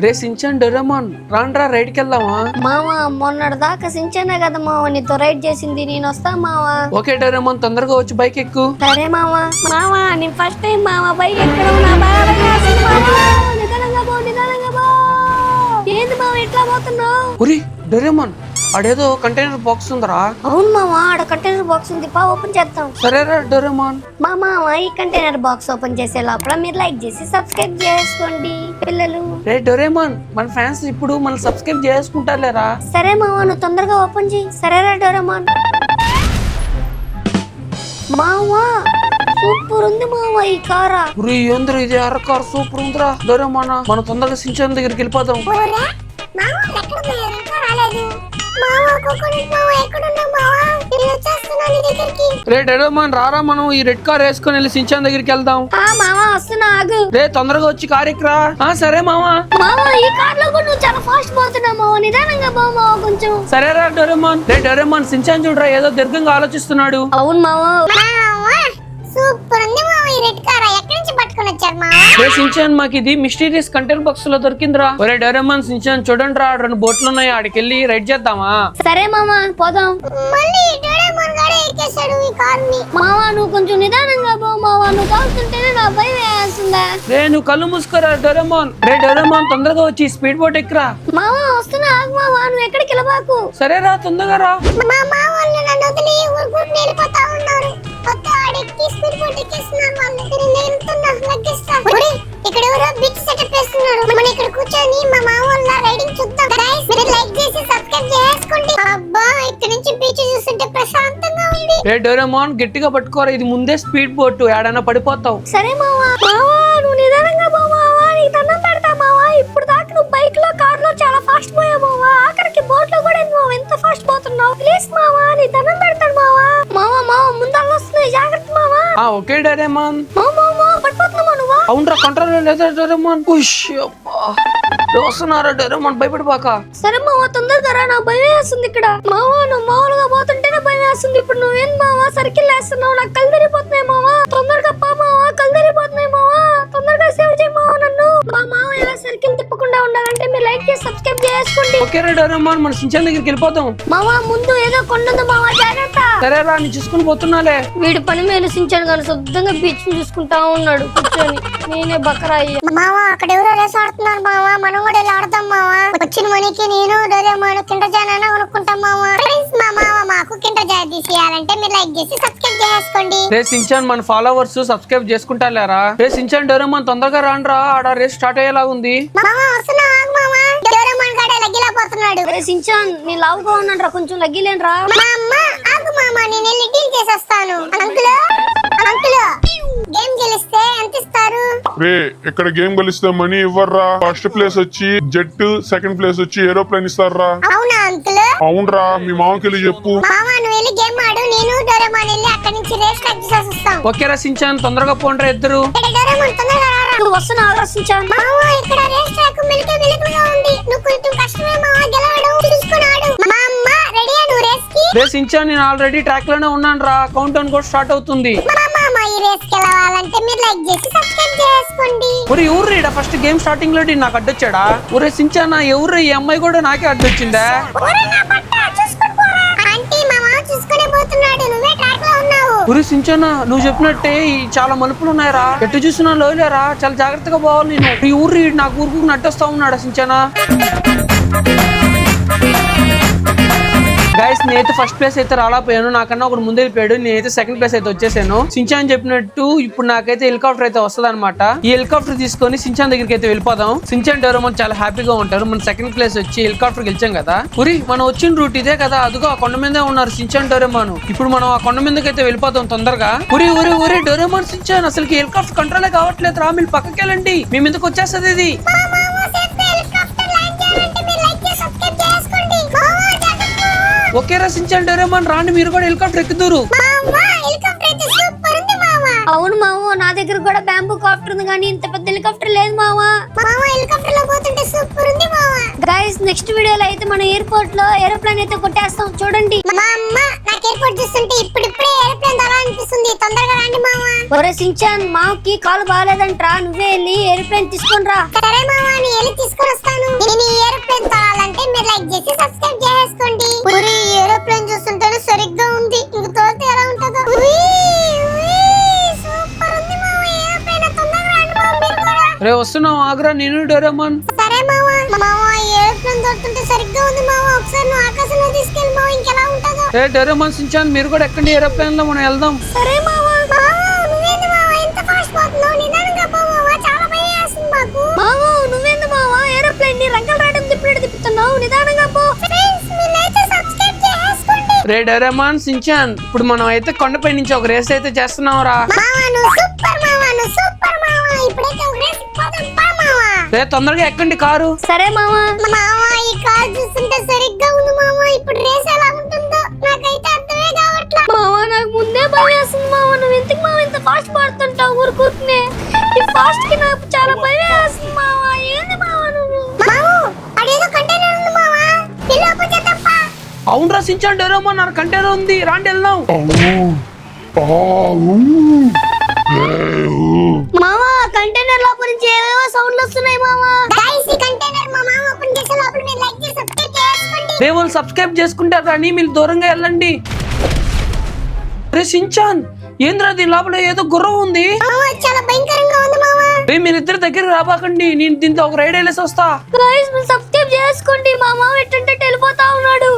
రే Shinchan Doraemon రాండ్రా ride కి వెళ్దామా? మావా మొన్నటి దాకా సించానే కదా మావా నీతో రైడ్ చేసింది, నేను వస్తా మావా. ఓకే డోరేమోన్ తొందరగా వచ్చి బైక్ ఎక్కు. సరే మావా. మావా నేను ఫస్ట్ టైం మావా బైక్ ఎక్కడం నా బాగా నిదానంగా పో నిదానంగా పో. ఏంది మావా ఇట్లా పోతున్నావు? ఉరి డోరేమోన్ అడేదో కంటైనర్ బాక్స్ ఉందరా. అవును మావా ఆడ కంటైనర్ బాక్స్ ఉంది, పా ఓపెన్ చేద్దాం. సరేరా డోరేమోన్. మామా ఈ కంటైనర్ బాక్స్ ఓపెన్ చేసే లోపల మీరు లైక్ చేసి సబ్స్క్రైబ్ చేసుకోండి పిల్లలు. రే డోరేమోన్ మన ఫ్యాన్స్ ఇప్పుడు మనం సబ్స్క్రైబ్ చేసుకుంటారులేరా. సరే మావా నువ్వు తొందరగా ఓపెన్ చేయి. సరేరా డోరేమోన్. మావా సూపర్ ఉంది మావా ఈ కారా. ఉరి ఏంద్ర ఇది అర కార్ సూపర్ ఉందిరా డోరేమోన్. మనం తొందరగా సించాన్ దగ్గరికి వెళ్ళిపోదాం. రే డోరేమోన్ రారా మనం ఈ రెడ్ కార్ వేసుకొని వెళ్ళి సించాన్ దగ్గరికి వెళ్దాం. మావా వస్తున్నా ఆగు. రే తొందరగా వచ్చి కార్ ఎక్కరా. సరే మామా. మావా ఈ కార్ లో కూడా నువ్వు చాలా ఫాస్ట్ పోతున్నావు మావా, నిదానంగా పో మావా కొంచెం. సరేరా డోరేమోన్. రే డోరేమోన్ సించాన్ చూడరా ఏదో దీర్ఘంగా ఆలోచిస్తున్నాడు. అవును మావా. సూపర్ ఉంది మావా ఈ రెడ్ కార్. ఎక్కడి నుంచి పట్టుకొని వచ్చారు మావా? రే సించాన్ మాకు ఇది మిస్టీరియస్ కంటైనర్ బాక్స్ లో దొరికిందిరా. ఒరే డోరేమోన్ సించాన్ చూడండి రా 2 బోట్లు ఉన్నాయి, ఆడికెళ్ళి రైడ్ చేద్దామా? సరే మామా పోదాం. మళ్ళీ డోరేమోన్ గాడే ఎక్కేశాడు ఈ కార్ ని. మావా నువ్వు కొంచెం నిదానంగా పో మావా, నువ్వు తాగుతుంటేనే నా భయం వేస్తుందా. రే నువ్వు కళ్ళు మూసుకోరా డోరేమోన్. రే డోరేమోన్ తొందరగా వచ్చి స్పీడ్ బోట్ ఎక్కరా. మావా వస్తున్నా ఆగు మావా, నువ్వు ఎక్కడికి వెళ్ళబాకు. సరేరా తొందరగా రా. మా మావోళ్ళు నన్ను వదిలి ఊరుకుంటూ వెళ్ళిపోతా ఉన్నారు. కొత్త ఆడెక్కి స్పీడ్ బోట్ ఎక్కేస్తున్నారు వాళ్ళు. నేను వెళ్తున్నా లగ్గిస్తా. ఇక్కడ ఎవరో బిచ్ సెటప్ చేస్తున్నారు. మనం ఇక్కడ కూర్చొని మా మావోళ్ళ రైడింగ్ చూద్దాం. గైస్ మీరు లైక్ చేసి సబ్స్క్రైబ్ చేసుకోండి. అబ్బా ఇక్కడ నుంచి బీచ్ చూస్తుంటే ప్రశాంతంగా ఉంది. రే డోరేమోన్ గట్టిగా పట్టుకోరా, ఇది ముందే స్పీడ్ బోట్, ఏడైనా పడిపోతావు. సరే మావా. మావా నువ్వు నిదానంగా పో మావా, నీకు దండం పెడతా మావా. ఇప్పుడు దాకా నువ్వు బైక్ లో కార్ లో చాలా ఫాస్ట్ పోయావు మావా, ఆఖరికి బోట్ లో కూడా నువ్వు ఎంత ఫాస్ట్ పోతున్నావు. ప్లీజ్ మావా నీ దండం పెడతాను మావా. మావా మావా ముందర వస్తున్నాయి, జాగ్రత్త మావా. Okay Doraemon. మావా పడిపోతున్నావా నువ్వా? అవునరా కంట్రోల్ లేదా డోరేమోన్. వస్తున్నారా డోరేమోన్ భయపడిపోక. సరే మావా తొందరగా రా, నాకు భయం వేస్తుంది ఇక్కడ. మావా నువ్వు మామూలుగా పోతుంటేనే భయం వేస్తుంది, ఇప్పుడు నువ్వేం మావా సర్కిల్ వేస్తున్నావు, నాకు కళ్ళు తిరిగిపోతున్నాయి మావా. తొందరగా పా మావా, కళ్ళు తిరిగిపోతున్నాయి మావా, తొందరగా సేవ్ చేయి మావా నన్ను. మా మావ ఇలా సర్కిల్ తిప్పకుండా ఉండాలంటే మీరు లైక్ చేసి సబ్స్క్రైబ్ చేసుకోండి. ఓకే రా డోరేమోన్ మన సించాన్ దగ్గరికి వెళ్ళిపోతాం. మావా ముందు ఏదో కొండ మావా, జాగ్రత్త. సరే రా నేను చూసుకుని పోతున్నాలే. వీడి పని మీద సించాను కానీ శుద్ధంగా బీచ్ చూసుకుంటా ఉన్నాడు కూర్చొని. నేనే బకరా అయ్యా. మావా అక్కడ ఎవరో రేస్ ఆడుతున్నారు మావా, మనం కూడా ఇలా ఆడతాం మావా. వచ్చిన మనకి నేను డోరేమోన్ కిండర్ జాయ్ అయినా కొనుక్కుంటాం మావా. ఫ్రెండ్స్ మా మావ మాకు కిండర్ జాయ్ తీసేయాలంటే మీరు లైక్ చేసి సబ్స్క్రైబ్ చేసుకోండి. రే సించాన్ మన ఫాలోవర్స్ సబ్స్క్రైబ్ చేసుకుంటారా? రే సించాన్ డోరేమోన్ తొందరగా రాండ్రా, ఆడ రేస్ స్టార్ట్ అయ్యేలా ఉంది. మావా వస్తున్నా ఆగు మావా, డోరేమోన్ గాడే లగ్గిలా పోతున్నాడు. అరే సించాన్ నీ లావుగా ఉన్నాడు, కొంచెం లగ్గిలేనరా. మా అమ్మ ఆగు మామా, నేను వెళ్ళి డీల్ చేసేస్తాను. అంకుల్ అంకుల్ గేమ్ గెలిస్తే ఎంత ఇస్తారు? రే ఇక్కడ గేమ్ గెలిస్తే మనీ ఇవ్వర్రా. ఫస్ట్ ప్లేస్ వచ్చి జెట్, సెకండ్ ప్లేస్ వచ్చి ఏరోప్లేన్ ఇస్తారా. అవునా అంకుల్? అవునరా, మీ మామకి చెప్పు. మామా నువ్వు వెళ్ళి గేమ్ ఆడు, నేను డోరేమోన్ వెళ్ళి అక్కడి నుంచి రేస్ ట్రాక్ చేసేస్తాం. ఓకేరా సించాన్ తొందరగా పోండ్రా ఇద్దరు. డోరేమోన్ తొందరగా రారా. నువ్వు వస్తున్నా ఆగ్రా సించాన్. మామా ఇక్కడ రేస్ ట్రాక్ మెలికగా ఉంది, నువ్వు కొంచెం కష్టమే మామా గెలవడం, చూసుకున్నాడు. మా అమ్మ రెడీయా నువ్వు రేస్ కి? రే సించాన్ నేను ఆల్రెడీ ట్రాక్ లోనే ఉన్నాను రా, కౌంట్ డౌన్ కూడా స్టార్ట్ అవుతుంది. మామా ఈ రేస్ కి వెళ్ళాలంటే మీరు లైక్ చేసి సబ్స్క్రైబ్ చేసుకోండి. ఒరే ఎవరు రీడా ఫస్ట్ గేమ్ స్టార్టింగ్ లో నాకు అడ్డొచ్చాడా? ఒరే సించాన్ ఎవరు ఈ అమ్మాయి కూడా నాకే అడ్డొచ్చిందా? ఆంటీ మామా చూసుకునే పోతున్నాడు, నువ్వే ట్రాక్ లో ఉన్నావు. ఒరే సించాన్ నువ్వు చెప్పినట్టే ఈ చాలా మలుపులు ఉన్నాయరా, ఎటు చూసినా లోయలేరా, చాలా జాగ్రత్తగా పోవాలి నేను. ఈ ఊరు నాకు ఊరుకు నట్టొస్తా ఉన్నాడా సించానా? గైస్ నేనైతే ఫస్ట్ ప్లేస్ అయితే రాలేకపోయాను, నాకన్నా ఒకటి ముందు వెళ్ళిపోయాడు, నేనైతే సెకండ్ ప్లేస్ అయితే వచ్చేసాను. సించాన్ చెప్పినట్టు ఇప్పుడు నాకైతే హెలికాప్టర్ అయితే వస్తుంది అనమాట. ఈ హెలికాప్టర్ తీసుకొని సించాన్ దగ్గరికి అయితే వెళ్ళిపోదాం. సించాన్ డోరేమోన్ చాలా హ్యాపీగా ఉంటారు. మనం సెకండ్ ప్లేస్ వచ్చి హెలికాప్టర్ గెలిచాం కదా. ఉరి మనం వచ్చిన రూట్ ఇదే కదా, అదిగో ఆ కొండ మీదే ఉన్నారు సించాన్ డోరేమోన్. ఇప్పుడు మనం ఆ కొండ మీదకి అయితే వెళ్ళిపోతాం తొందరగా. ఉరి ఉరి ఉరి డోరేమోన్ సించాన్ అసలు హెలికాప్టర్ కంట్రోలే కావట్లేదు రా, మీరు పక్కకి వెళ్ళండి, మీ మీదకి వచ్చేస్తుంది ఇది. ఓకేరా సించాన్ డోరేమోన్ రాండి, మీరు కూడా హెలికాప్టర్ ఎక్కుదురు. అవును మావా నా దగ్గర కూడా బ్యాంబూ కాప్టర్ ఉంది, కానీ ఇంత పెద్ద హెలికాప్టర్ లేదు మావా. హెలికాప్టర్ లో పోతుంటే సూపర్ ఉంది మావా. గైస్ నెక్స్ట్ వీడియోలో అయితే మనం ఎయిర్పోర్ట్ లో ఏరోప్లేన్ అయితే కొట్టేస్తాం చూడండి. మా అమ్మ నాకు ఎయిర్పోర్ట్ చూస్తుంటే ఇప్పుడిప్పుడే ఏరోప్లేన్ అలా అనిపిస్తుంది. తొందరగా రండి మామ. ఒరే సించాన్ మాకి కాలు బాగాలేదంట్రా, నువ్వే వెళ్ళి ఏరోప్లేన్ తీసుకొని రా. సరే మామ, నేను వెళ్ళి తీసుకొని వస్తాను. నేను ఈ ఏరోప్లేన్ తోలాలంటే మీరు లైక్ చేసి సబ్స్క్రైబ్ చేసుకోండి. ఊరి ఏరోప్లేన్ చూస్తుంటేనే సరిగ్గా ఉంది. ఇంక తోలితే ఎలా ఉంటుందో. సూపర్ ఉంది మామ ఏరోప్లేన్. తొందరగా రండి మామ మీరు కూడా. రే వస్తున్నావు ఆగ్రా నేను డోరేమోన్. సరే మామ. మామ ఈ ఏరోప్లేన్ తోలుతుంటే సరిగ్గా ఉంది మామ. ఒకసారి నువ్వు ఆకాశంలో తీసుకెళ్ళి మామ, ఇంకెలా ఉంటుందో. ఏ డోరేమోన్ సించాన్ మీరు కూడా ఎక్కండి ఏరోప్లేన్ లో మనం వెళ్దాం. సరే మామ. నువ్వేంది మామ ఇంత ఫాస్ట్ పోతున్నావు? నిదానంగా పో మామ, చాలా భయం వేస్తుంది మాకు. మావా నువ్వేంది మావా ఏరోప్లేన్ ని రంగల్ రాయడం తిప్పుతున్నావు, నిదానంగా పో. ఫ్రెండ్స్ మీరైతే సబ్స్క్రైబ్ చేసుకోండి. రే డోరేమోన్ సించాన్ ఇప్పుడు మనం అయితే కొండపై నుంచి ఒక రేస్ అయితే చేస్తున్నాం రా. మామ నువ్వు సూపర్ మామ, నువ్వు సూపర్ మామ. ఇప్పుడైతే ఒక రేస్ పోదాం పా మామ. రే తొందరగా ఎక్కండి కారు. సరే మావా. మామ ఈ కార్ చూస్తుంటే సరిగ్గా ఉంది మామ. ఇప్పుడు రేస్ ఎలా ఉంటుందో నాకైతే అర్థమే కావట్లా. మావా నాకు ముందే భయం వేస్తుంది మావా, నువ్వు ఎందుకు మావా ఇంత ఫాస్ట్ పడుతుంటావు ఊరుకూరుకునే? ఈ ఫాస్ట్ కి నాకు చాలా భయం వేస్తుంది మావా. ఏంది మావా నువ్వు? మామ అడేదో కంటైనర్ ఉంది మామ. వెళ్ళి ఓపెన్ చేద్దాం పా. అవునరా సించాన్ డోరేమోన్ నా కంటైనర్ ఉంది రాండి వెళ్దాం. మావా కంటైనర్ లోపల నుంచి ఏవేవో సౌండ్లు వస్తున్నాయి మావా. గైస్ ఈ కంటైనర్ మా మామ ఓపెన్ చేసే లోపల మీరు లైక్ చేసి సబ్స్క్రైబ్ చేసుకోండి. రే వాళ్ళు సబ్స్క్రైబ్ చేసుకుంటారు కానీ మీరు దూరంగా వెళ్ళండి. రే సించాన్ ఏంద్రా దీని లోపల ఏదో గుర్రం ఉంది. మామ చాలా భయంకరంగా ఉంది మామ. రే మీరిద్దరు దగ్గరికి రాబాకండి, నేను దీంతో ఒక రైడ్ వెళ్ళేసి వస్తా. గైస్ మీరు సబ్స్క్రైబ్ చేసుకోండి, మా మావ ఎట్టంటే వెళ్ళిపోతా ఉన్నాడు.